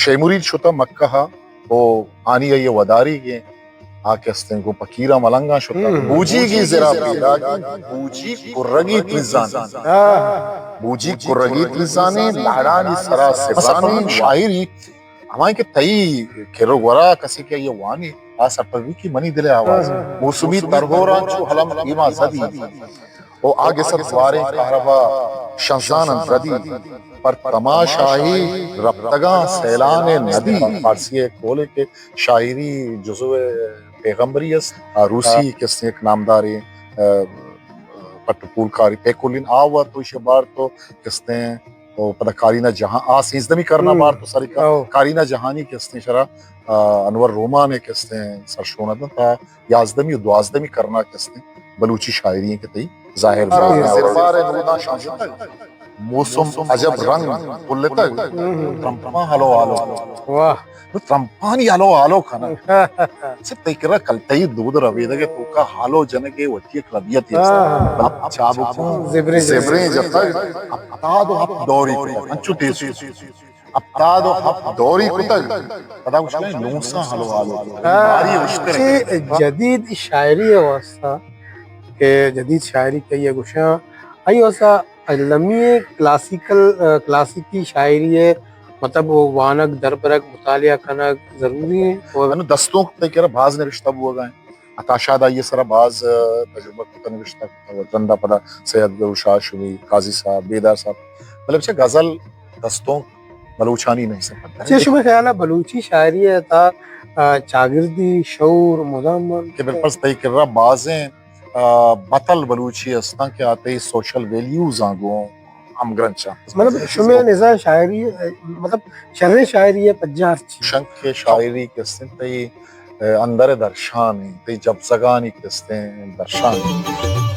شیمورید شتا مکہ او آنی ای وداری گئے آکے استن کو پکیرہ ملنگا شتا بوجی کی زرا پیدا بوجی کرگی ترزانی بوجی کرگی ترزانی لاڑانی سرا سبرانی شاعری ہمائیں کہ تئی کھرو گورا کسی کیا یہ وانی آسا پروی کی منی دل آواز موسمی ترہورا چو حلم ایما زدی او آگے سب دوارے کہربا شنزان زدی پر تماشاہی ربتگاں سیلان ندی فارسی کھولے کے شاعری جزو پیغمبری است روسی کس نے ایک نامداری پٹپول کاری پیکولین آوا تو شبار تو کس نے پتہ کارینہ جہاں سیزدمی کرنا بار تو ساری کارینہ جہانی کس نے شرح انور روما نے کس نے سرشونت تھا یازدمی و دوازدمی کرنا کس نے بلوچی شاعری ہیں کہ تئی ظاہر زرفار نودا شانشتا موسم عجب رنگ کلتا ترمپا حلو آلو ترمپانی حلو آلو کھانا سب تیکرہ کلتای دود رویدہ کے توکا حالو جنگے وٹی اقلبیت اب چابکوں زبریں جتا ابتاد و حب دوری کتا انچو تیسو ابتاد و حب دوری کتا پتا کچھ کہیں نوسا حلو آلو ماری وشتر جدید شاعری واسطہ کہ جدید شاعری کہیے گوشاں آئی واسطہ لمی کلاسیکی شاعری ہے مطلب وہ وانک دربرک مطالعہ کنک ضروری ہے انو دستوں تے کہہ رہا بعض نے رشتہ بوا گئے عطا شاہد آئیے سرا بعض تجربہ کتا نے رشتہ کتا زندہ پدا سید گروشاہ شوی قاضی صاحب بیدار صاحب مطلب چھے غزل دستوں بلوچانی نہیں سکتا چھے شمع خیالہ بلوچی شاعری ہے تا چاگردی شعور مضامن کہ بالپرس تے کہہ رہا بعضیں بطل بلوچی استان کے آتے سوشل ویلیوز آنگوں ہم گرنچا مطلب شمع نظام شاعری مطلب شرح شاعری ہے پجار چی شنک کے شاعری کستے تے اندر درشان تے جب زگانی کستے درشان